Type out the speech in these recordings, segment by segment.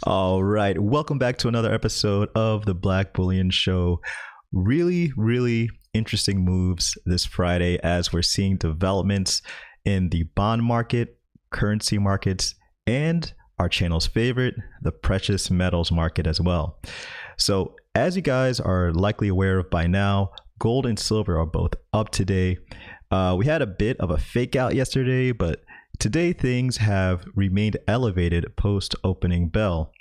All right, welcome back to another episode of the Black Bullion Show. Really interesting moves this Friday as we're seeing developments in the bond market, currency markets, and our channel's favorite, the precious metals market as well. So as you guys are likely aware of by now, gold and silver are both up today. We had a bit of a fake out yesterday, but today things have remained elevated post opening bell.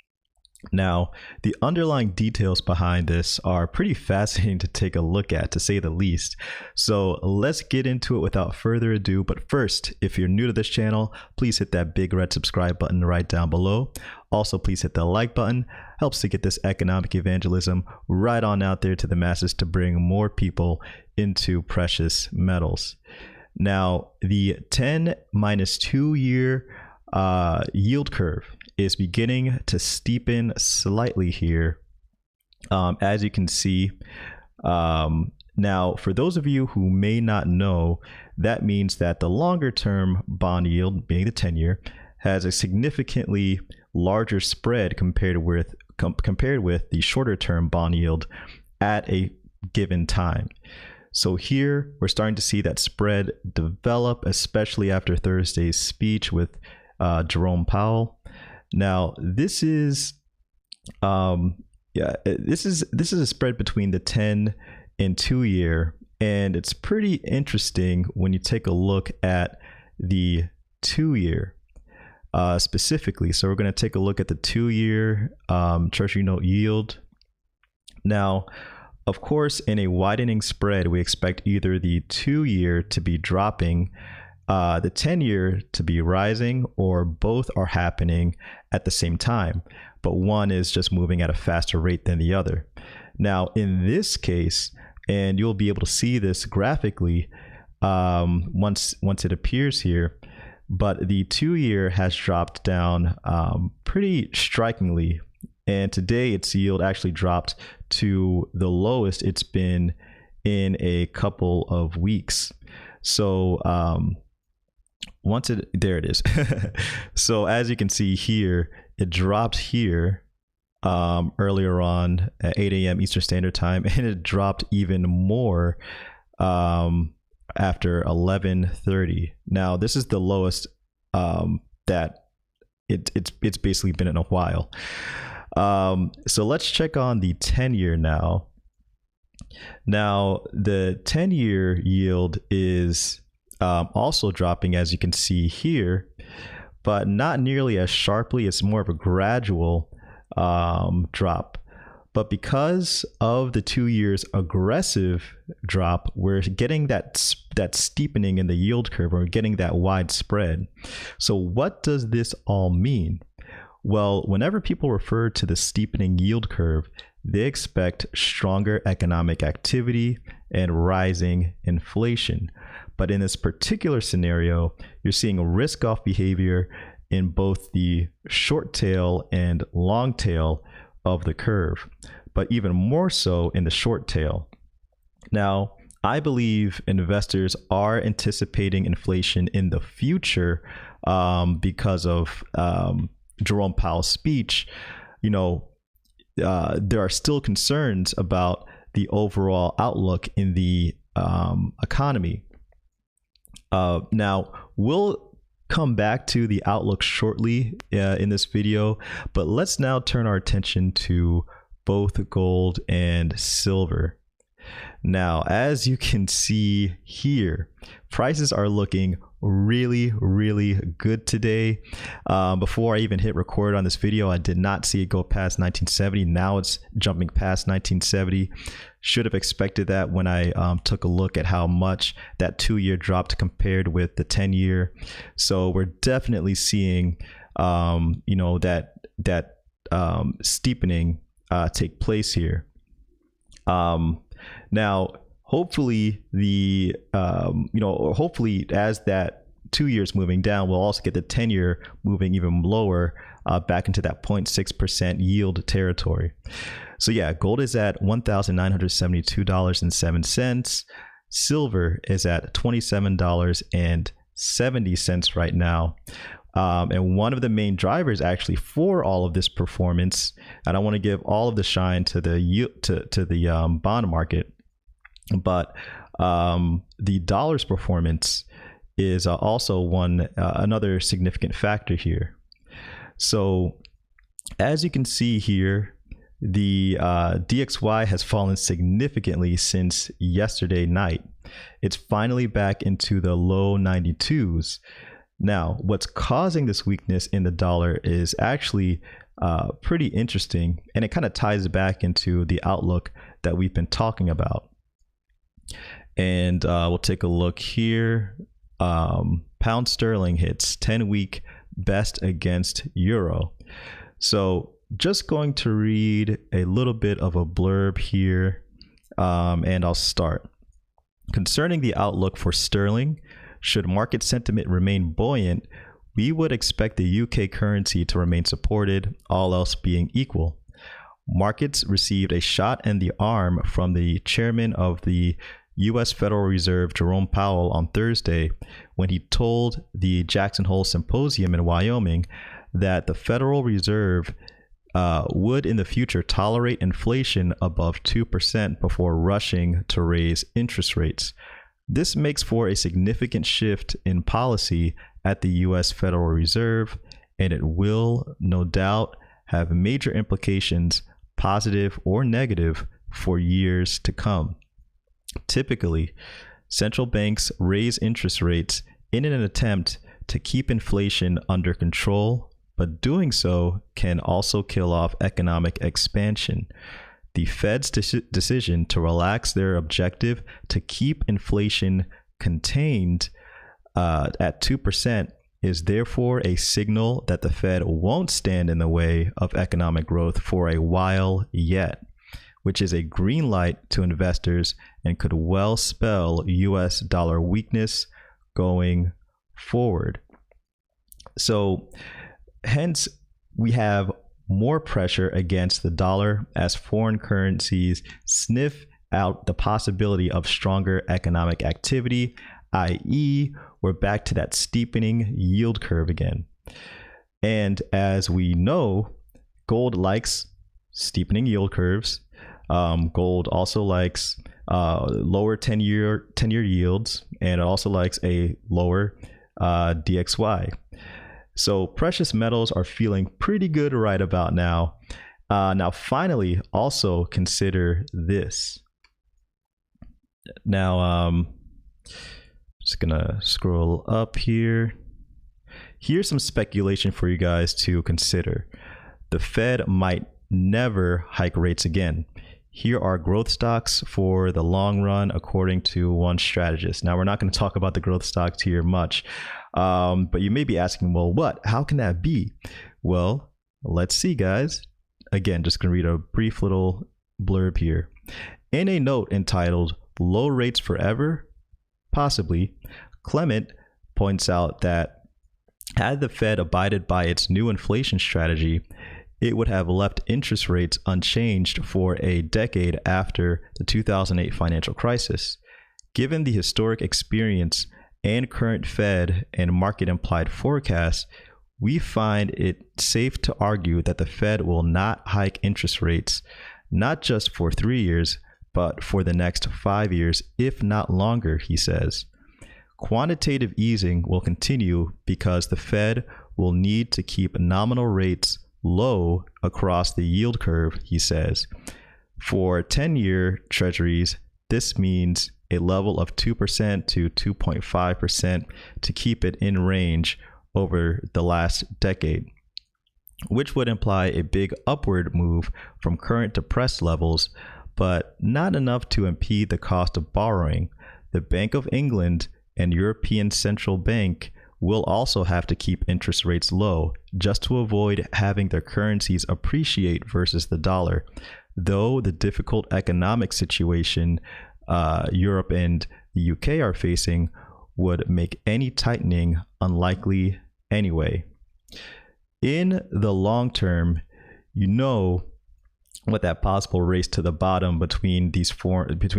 Now, the underlying details behind this are pretty fascinating to take a look at, to say the least. So let's get into it without further ado. But first, if you're new to this channel, please hit that big red subscribe button right down below. Also, please hit the like button. Helps to get this economic evangelism right on out there to the masses to bring more people into precious metals. Now, the 10-2 year yield curve is beginning to steepen slightly here, as you can see. Now, for those of you who may not know, that means that the longer term bond yield, being the 10-year, has a significantly larger spread compared with the shorter term bond yield at a given time. So here we're starting to see that spread develop, especially after Thursday's speech with Jerome Powell. Now, this is this is a spread between the 10 and 2 year, and it's pretty interesting when you take a look at the 2 year specifically. So we're going to take a look at the 2 year Treasury note yield. Now, of course, in a widening spread, we expect either the 2 year to be dropping, the 10 year to be rising, or both are happening at the same time, but one is just moving at a faster rate than the other. Now, in this case, and you'll be able to see this graphically once it appears here, but the 2 year has dropped down pretty strikingly, and today its yield actually dropped to the lowest it's been in a couple of weeks. So there it is. So as you can see here, it dropped here earlier on at 8 a.m. Eastern Standard Time, and it dropped even more after 11:30. Now, this is the lowest that it's basically been in a while. So let's check on the 10-year now. Now, the 10-year yield is also dropping, as you can see here, but not nearly as sharply. It's more of a gradual drop. But because of the 2 years aggressive drop, we're getting that steepening in the yield curve. We're getting that wide spread. So what does this all mean? Well, whenever people refer to the steepening yield curve, they expect stronger economic activity and rising inflation. But in this particular scenario, you're seeing a risk-off behavior in both the short tail and long tail of the curve, but even more so in the short tail. Now, I believe investors are anticipating inflation in the future because of Jerome Powell's speech. You know, there are still concerns about the overall outlook in the economy. Now, we'll come back to the outlook shortly in this video, but let's now turn our attention to both gold and silver. Now, as you can see here, prices are looking really good today. Before I even hit record on this video, I did not see it go past 1970. Now it's jumping past 1970. Should have expected that when I took a look at how much that 2 year dropped compared with the 10 year. So we're definitely seeing you know, that steepening take place here. Now, hopefully hopefully as that 2 years moving down, we'll also get the 10 year moving even lower, back into that 0.6% yield territory. So yeah, gold is at $1,972.07. Silver is at $27.70 right now. And one of the main drivers actually for all of this performance, and I want to give all of the shine to the bond market, but the dollar's performance is also another significant factor here. So as you can see here, the DXY has fallen significantly since yesterday night. It's finally back into the low 92s. Now, what's causing this weakness in the dollar is actually pretty interesting, and it kind of ties back into the outlook that we've been talking about. And we'll take a look here. Pound sterling hits 10-week best against euro. So just going to read a little bit of a blurb here, and I'll start. Concerning the outlook for sterling, should market sentiment remain buoyant, we would expect the UK currency to remain supported, all else being equal. Markets received a shot in the arm from the chairman of the U.S. Federal Reserve, Jerome Powell, on Thursday when he told the Jackson Hole Symposium in Wyoming that the Federal Reserve would in the future tolerate inflation above 2% before rushing to raise interest rates. This makes for a significant shift in policy at the U.S. Federal Reserve, and it will no doubt have major implications, positive or negative, for years to come. Typically, central banks raise interest rates in an attempt to keep inflation under control, but doing so can also kill off economic expansion. The Fed's decision to relax their objective to keep inflation contained at 2% is therefore a signal that the Fed won't stand in the way of economic growth for a while yet, which is a green light to investors and could well spell US dollar weakness going forward. So hence, we have more pressure against the dollar as foreign currencies sniff out the possibility of stronger economic activity, i.e., we're back to that steepening yield curve again. And as we know, gold likes steepening yield curves. Gold also likes lower 10-year yields, and it also likes a lower DXY. So precious metals are feeling pretty good right about now. Now, finally, also consider this. Now, just gonna scroll up here. Here's some speculation for you guys to consider. The Fed might never hike rates again. Here are growth stocks for the long run, according to one strategist. Now, we're not going to talk about the growth stocks here much, but you may be asking, well, how can that be? Well, let's see, guys. Again, just going to read a brief little blurb here. In a note entitled "Low Rates Forever? Possibly," Clement points out that had the Fed abided by its new inflation strategy, it would have left interest rates unchanged for a decade after the 2008 financial crisis. Given the historic experience and current Fed and market implied forecasts, we find it safe to argue that the Fed will not hike interest rates, not just for 3 years, but for the next 5 years, if not longer, he says. Quantitative easing will continue because the Fed will need to keep nominal rates low across the yield curve, he says. For 10-year treasuries, this means a level of 2% to 2.5% to keep it in range over the last decade, which would imply a big upward move from current depressed levels, but not enough to impede the cost of borrowing. The Bank of England and European Central Bank will also have to keep interest rates low just to avoid having their currencies appreciate versus the dollar, though the difficult economic situation Europe and the UK are facing would make any tightening unlikely anyway. In the long term, you know what that possible race to the bottom between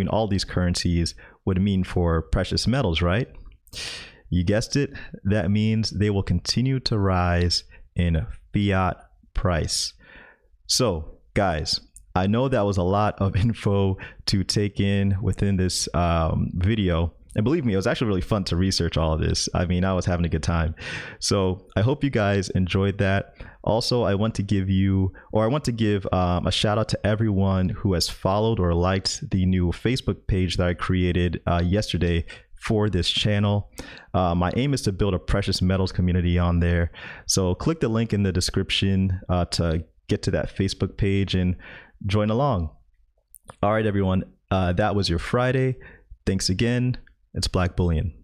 all these currencies would mean for precious metals, right? You guessed it. That means they will continue to rise in fiat price. So, guys, I know that was a lot of info to take in within this video. And believe me, it was actually really fun to research all of this. I mean, I was having a good time. So I hope you guys enjoyed that. Also, I want to give a shout out to everyone who has followed or liked the new Facebook page that I created yesterday for this channel. My aim is to build a precious metals community on there. So click the link in the description to get to that Facebook page and join along. All right, everyone. That was your Friday. Thanks again. It's Black Bullion.